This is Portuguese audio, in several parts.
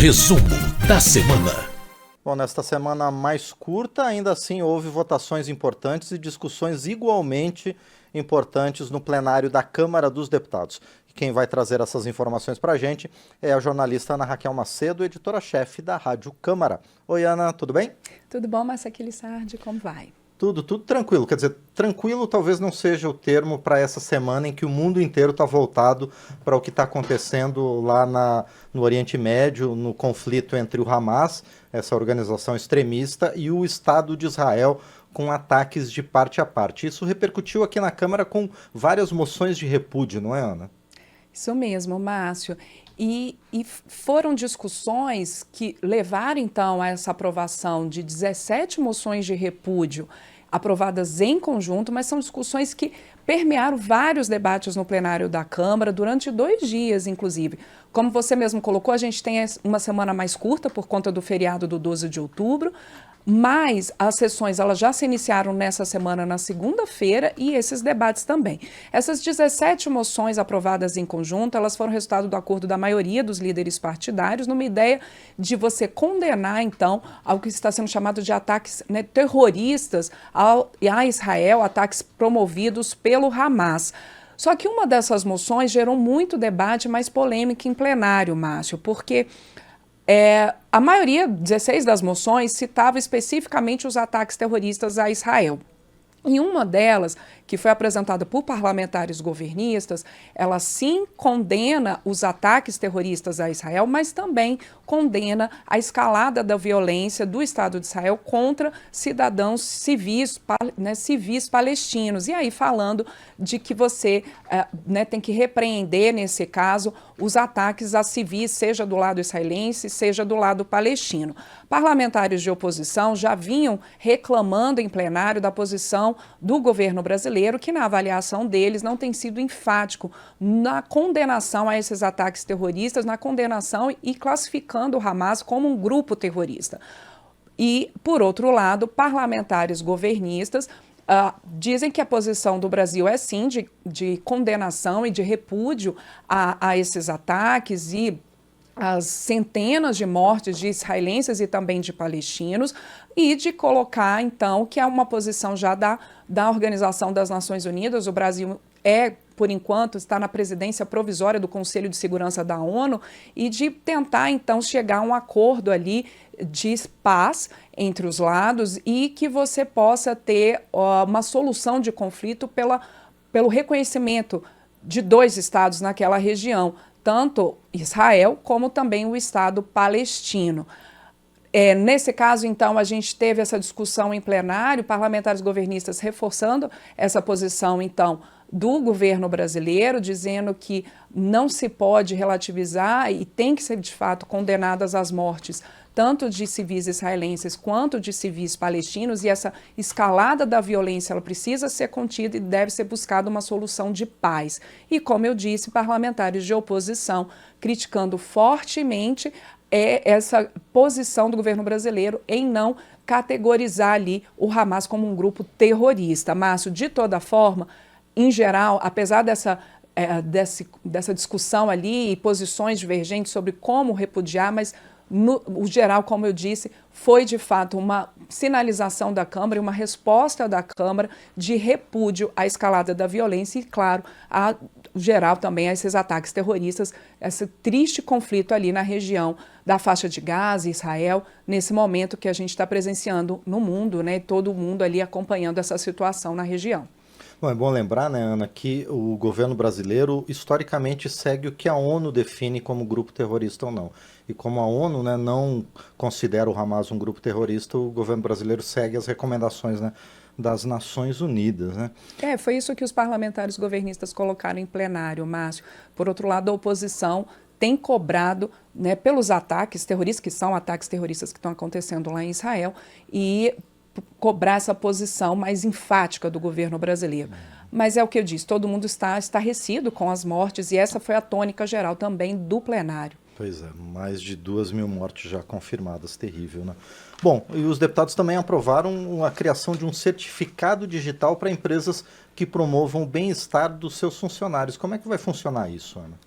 Resumo da semana. Bom, nesta semana mais curta, ainda assim houve votações importantes e discussões igualmente importantes no plenário da Câmara dos Deputados. E quem vai trazer essas informações para a gente é a jornalista Ana Raquel Macedo, editora-chefe da Rádio Câmara. Oi, Ana, tudo bem? Tudo bom, Márcia Aquilissardi, como vai? Tudo tranquilo. Quer dizer, tranquilo talvez não seja o termo para essa semana em que o mundo inteiro está voltado para o que está acontecendo lá no Oriente Médio, no conflito entre o Hamas, essa organização extremista, e o Estado de Israel, com ataques de parte a parte. Isso repercutiu aqui na Câmara com várias moções de repúdio, não é, Ana? Isso mesmo, Márcio. E foram discussões que levaram, então, a essa aprovação de 17 moções de repúdio aprovadas em conjunto, mas são discussões que permearam vários debates no plenário da Câmara durante 2 dias, inclusive. Como você mesmo colocou, a gente tem uma semana mais curta por conta do feriado do 12 de outubro, mas as sessões elas já se iniciaram nessa semana, na segunda-feira, e esses debates também. Essas 17 moções aprovadas em conjunto, elas foram resultado do acordo da maioria dos líderes partidários, numa ideia de você condenar, então, ao que está sendo chamado de ataques terroristas a Israel, ataques promovidos pelo Hamas. Só que uma dessas moções gerou muito debate, mais polêmica em plenário, Márcio, porque a maioria, 16 das moções, citava especificamente os ataques terroristas a Israel. E uma delas, que foi apresentada por parlamentares governistas, ela sim condena os ataques terroristas a Israel, mas também condena a escalada da violência do Estado de Israel contra cidadãos civis palestinos. E aí falando de que você tem que repreender, nesse caso, os ataques a civis, seja do lado israelense, seja do lado palestino. Parlamentares de oposição já vinham reclamando em plenário da posição do governo brasileiro, que na avaliação deles não tem sido enfático na condenação a esses ataques terroristas, na condenação e classificando o Hamas como um grupo terrorista. E, por outro lado, parlamentares governistas dizem que a posição do Brasil é sim de condenação e de repúdio a esses ataques e as centenas de mortes de israelenses e também de palestinos, e de colocar, então, que é uma posição já da Organização das Nações Unidas. O Brasil por enquanto, está na presidência provisória do Conselho de Segurança da ONU, e de tentar, então, chegar a um acordo ali de paz entre os lados e que você possa ter uma solução de conflito pelo reconhecimento de 2 estados naquela região, tanto Israel como também o Estado palestino. Nesse caso, então, a gente teve essa discussão em plenário, parlamentares governistas reforçando essa posição, então, do governo brasileiro, dizendo que não se pode relativizar e tem que ser, de fato, condenadas as mortes tanto de civis israelenses quanto de civis palestinos, e essa escalada da violência ela precisa ser contida e deve ser buscada uma solução de paz. E, como eu disse, parlamentares de oposição criticando fortemente essa posição do governo brasileiro em não categorizar ali o Hamas como um grupo terrorista. Márcio, de toda forma, em geral, apesar dessa discussão ali e posições divergentes sobre como repudiar, mas o geral, como eu disse, foi de fato uma sinalização da Câmara e uma resposta da Câmara de repúdio à escalada da violência e, claro, geral também a esses ataques terroristas, esse triste conflito ali na região da faixa de Gaza, Israel, nesse momento que a gente está presenciando no mundo, né, todo mundo ali acompanhando essa situação na região. Bom, é bom lembrar, né, Ana, que o governo brasileiro historicamente segue o que a ONU define como grupo terrorista ou não. E como a ONU, né, não considera o Hamas um grupo terrorista, o governo brasileiro segue as recomendações, né, das Nações Unidas, né? Foi isso que os parlamentares governistas colocaram em plenário, Márcio. Por outro lado, a oposição tem cobrado, né, pelos ataques terroristas, que são ataques terroristas que estão acontecendo lá em Israel, e cobrar essa posição mais enfática do governo brasileiro. Mas é o que eu disse, todo mundo está estarrecido com as mortes, e essa foi a tônica geral também do plenário. Pois é, mais de 2.000 mortes já confirmadas, terrível, né? Bom, e os deputados também aprovaram a criação de um certificado digital para empresas que promovam o bem-estar dos seus funcionários. Como é que vai funcionar isso, Ana?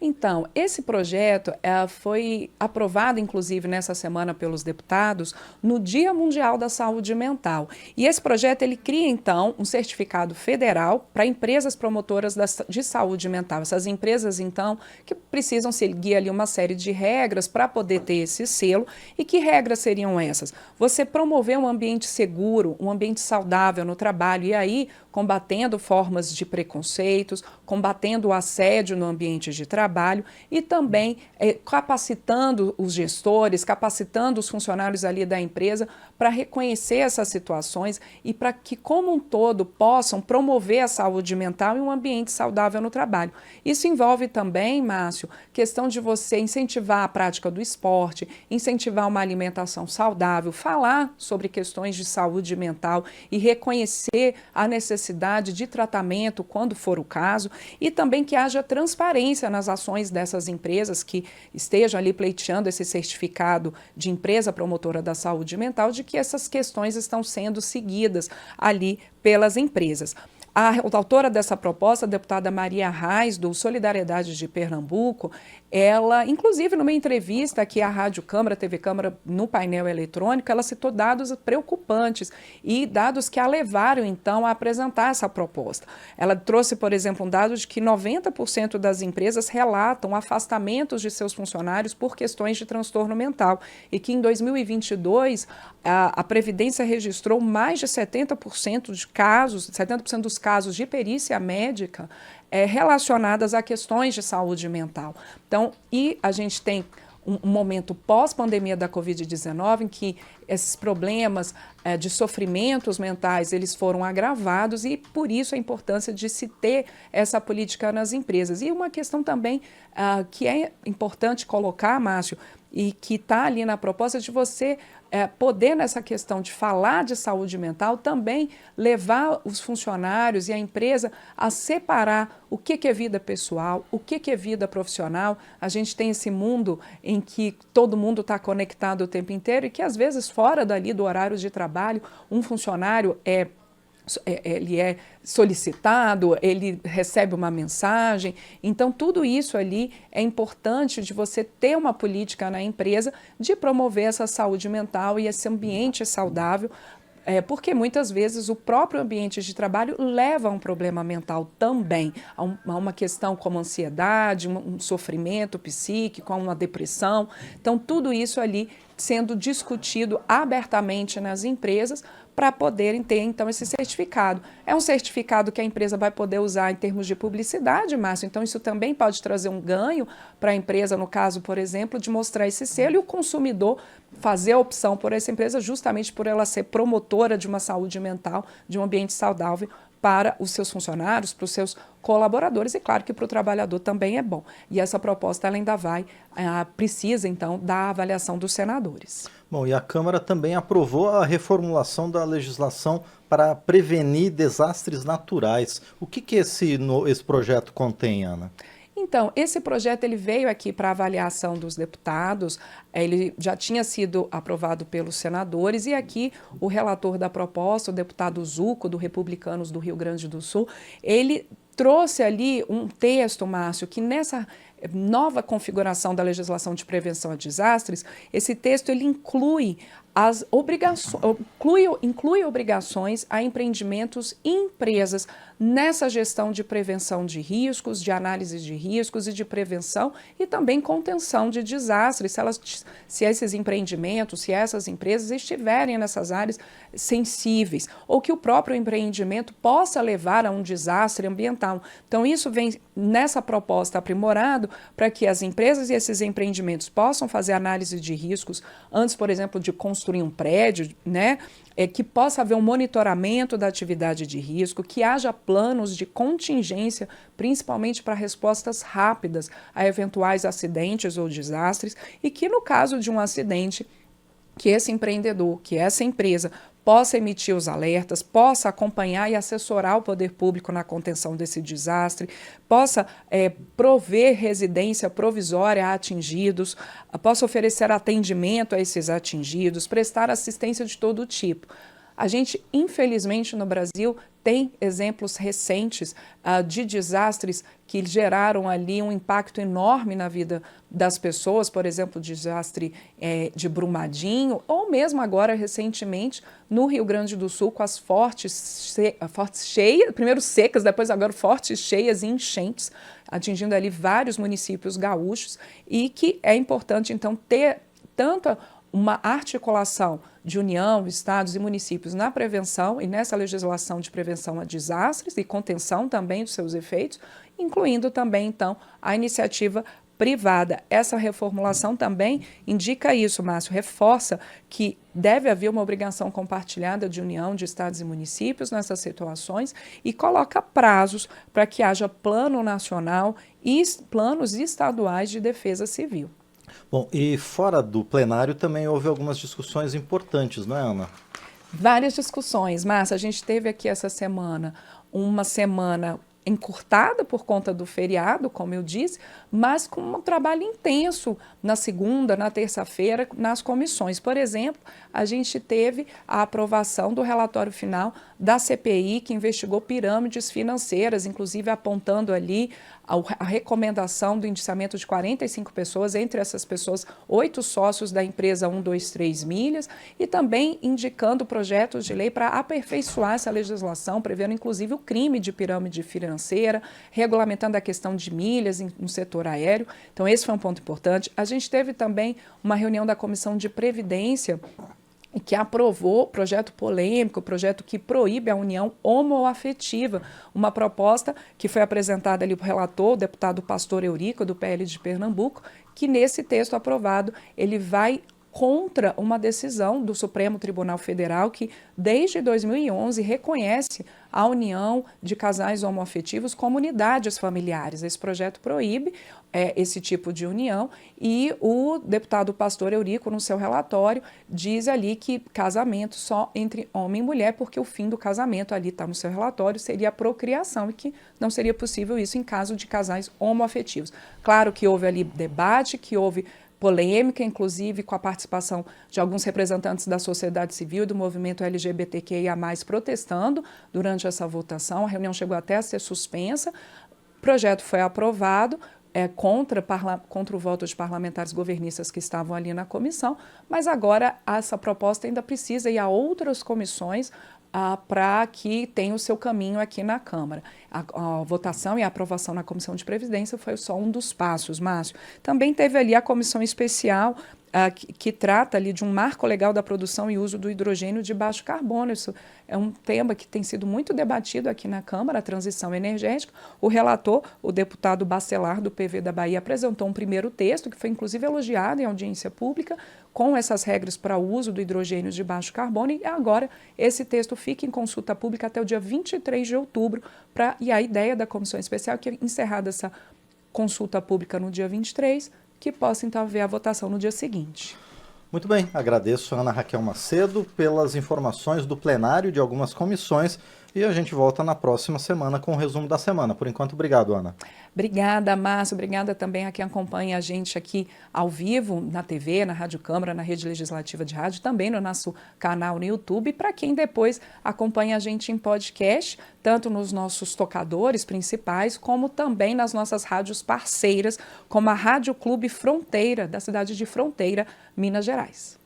Então, esse projeto foi aprovado, inclusive, nessa semana pelos deputados, no Dia Mundial da Saúde Mental. E esse projeto, ele cria, então, um certificado federal para empresas promotoras de saúde mental. Essas empresas, então, que precisam seguir ali uma série de regras para poder ter esse selo. E que regras seriam essas? Você promover um ambiente seguro, um ambiente saudável no trabalho, e aí combatendo formas de preconceitos, combatendo o assédio no ambiente de trabalho e também capacitando os gestores, capacitando os funcionários ali da empresa para reconhecer essas situações e para que, como um todo, possam promover a saúde mental e um ambiente saudável no trabalho. Isso envolve também, Márcio, questão de você incentivar a prática do esporte, incentivar uma alimentação saudável, falar sobre questões de saúde mental e reconhecer a necessidade de tratamento, quando for o caso, e também que haja transparência nas ações dessas empresas que estejam ali pleiteando esse certificado de empresa promotora da saúde mental, de que essas questões estão sendo seguidas ali pelas empresas. A autora dessa proposta, a deputada Maria Reis, do Solidariedade de Pernambuco, ela, inclusive, numa entrevista aqui à Rádio Câmara, TV Câmara, no painel eletrônico, ela citou dados preocupantes e dados que a levaram, então, a apresentar essa proposta. Ela trouxe, por exemplo, um dado de que 90% das empresas relatam afastamentos de seus funcionários por questões de transtorno mental e que, em 2022, a Previdência registrou mais de 70% de casos, 70% dos casos de perícia médica relacionadas a questões de saúde mental. Então, e a gente tem um momento pós-pandemia da Covid-19 em que esses problemas de sofrimentos mentais, eles foram agravados e por isso a importância de se ter essa política nas empresas. E uma questão também que é importante colocar, Márcio, e que está ali na proposta de você poder, nessa questão de falar de saúde mental, também levar os funcionários e a empresa a separar o que é vida pessoal, o que é vida profissional. A gente tem esse mundo em que todo mundo está conectado o tempo inteiro e que, às vezes, fora dali do horário de trabalho, um funcionário ele é solicitado, ele recebe uma mensagem. Então, tudo isso ali é importante de você ter uma política na empresa de promover essa saúde mental e esse ambiente saudável, porque muitas vezes o próprio ambiente de trabalho leva a um problema mental também, a uma questão como ansiedade, um sofrimento psíquico, a uma depressão. Então, tudo isso ali sendo discutido abertamente nas empresas para poderem ter, então, esse certificado. É um certificado que a empresa vai poder usar em termos de publicidade, Márcio, então isso também pode trazer um ganho para a empresa, no caso, por exemplo, de mostrar esse selo e o consumidor fazer a opção por essa empresa justamente por ela ser promotora de uma saúde mental, de um ambiente saudável para os seus funcionários, para os seus colaboradores e, claro, que para o trabalhador também é bom. E essa proposta ela ainda precisa, então, da avaliação dos senadores. Bom, e a Câmara também aprovou a reformulação da legislação para prevenir desastres naturais. O que esse projeto contém, Ana? Então, esse projeto ele veio aqui para avaliação dos deputados, ele já tinha sido aprovado pelos senadores e aqui o relator da proposta, o deputado Zucco, do Republicanos do Rio Grande do Sul, ele trouxe ali um texto, Márcio, que nessa nova configuração da legislação de prevenção a desastres, esse texto ele inclui as obrigações, inclui obrigações a empreendimentos e empresas nessa gestão de prevenção de riscos, de análise de riscos e de prevenção e também contenção de desastres, se esses empreendimentos, se essas empresas estiverem nessas áreas sensíveis ou que o próprio empreendimento possa levar a um desastre ambiental. Então, isso vem nessa proposta aprimorado para que as empresas e esses empreendimentos possam fazer análise de riscos antes, por exemplo, de construir um prédio, né? Que possa haver um monitoramento da atividade de risco, que haja planos de contingência, principalmente para respostas rápidas a eventuais acidentes ou desastres, e que no caso de um acidente, que esse empreendedor, que essa empresa possa emitir os alertas, possa acompanhar e assessorar o poder público na contenção desse desastre, possa prover residência provisória a atingidos, possa oferecer atendimento a esses atingidos, prestar assistência de todo tipo. A gente, infelizmente, no Brasil, tem exemplos recentes de desastres que geraram ali um impacto enorme na vida das pessoas, por exemplo, o desastre de Brumadinho, ou mesmo agora, recentemente, no Rio Grande do Sul, com as fortes cheias, primeiro secas, depois agora fortes cheias e enchentes, atingindo ali vários municípios gaúchos, e que é importante, então, ter tanta uma articulação de União, estados e municípios na prevenção e nessa legislação de prevenção a desastres e contenção também dos seus efeitos, incluindo também, então, a iniciativa privada. Essa reformulação também indica isso, Márcio, reforça que deve haver uma obrigação compartilhada de união de estados e municípios nessas situações e coloca prazos para que haja plano nacional e planos estaduais de defesa civil. Bom, e fora do plenário também houve algumas discussões importantes, não é, Ana? Várias discussões, Márcia. A gente teve aqui essa semana uma semana encurtada por conta do feriado, como eu disse, mas com um trabalho intenso na segunda, na terça-feira, nas comissões. Por exemplo, a gente teve a aprovação do relatório final da CPI, que investigou pirâmides financeiras, inclusive apontando ali a recomendação do indiciamento de 45 pessoas, entre essas pessoas, 8 sócios da empresa 123 Milhas, e também indicando projetos de lei para aperfeiçoar essa legislação, prevendo inclusive o crime de pirâmide financeira, regulamentando a questão de milhas no setor aéreo. Então, esse foi um ponto importante. A gente teve também uma reunião da Comissão de Previdência, que aprovou projeto polêmico, projeto que proíbe a união homoafetiva, uma proposta que foi apresentada ali para o relator, o deputado Pastor Eurico, do PL de Pernambuco, que nesse texto aprovado ele vai contra uma decisão do Supremo Tribunal Federal que, desde 2011, reconhece a união de casais homoafetivos como unidades familiares. Esse projeto proíbe esse tipo de união e o deputado Pastor Eurico, no seu relatório, diz ali que casamento só entre homem e mulher, porque o fim do casamento, ali está no seu relatório, seria a procriação e que não seria possível isso em caso de casais homoafetivos. Claro que houve ali debate, que houve polêmica, inclusive com a participação de alguns representantes da sociedade civil, do movimento LGBTQIA+, protestando durante essa votação. A reunião chegou até a ser suspensa. O projeto foi aprovado contra o voto de parlamentares governistas que estavam ali na comissão, mas agora essa proposta ainda precisa ir a outras comissões para que tenha o seu caminho aqui na Câmara. A votação e a aprovação na Comissão de Previdência foi só um dos passos, Márcio. Também teve ali a comissão especial que trata ali de um marco legal da produção e uso do hidrogênio de baixo carbono. Isso é um tema que tem sido muito debatido aqui na Câmara, a transição energética. O relator, o deputado Bacelar, do PV da Bahia, apresentou um primeiro texto, que foi inclusive elogiado em audiência pública, com essas regras para o uso do hidrogênio de baixo carbono, e agora esse texto fica em consulta pública até o dia 23 de outubro, e a ideia da comissão especial é que, encerrada essa consulta pública no dia 23, que possa então haver a votação no dia seguinte. Muito bem, agradeço a Ana Raquel Macedo pelas informações do plenário de algumas comissões e a gente volta na próxima semana com o resumo da semana. Por enquanto, obrigado, Ana. Obrigada, Márcio. Obrigada também a quem acompanha a gente aqui ao vivo, na TV, na Rádio Câmara, na Rede Legislativa de Rádio, também no nosso canal no YouTube, e para quem depois acompanha a gente em podcast, tanto nos nossos tocadores principais, como também nas nossas rádios parceiras, como a Rádio Clube Fronteira, da cidade de Fronteira, Minas Gerais.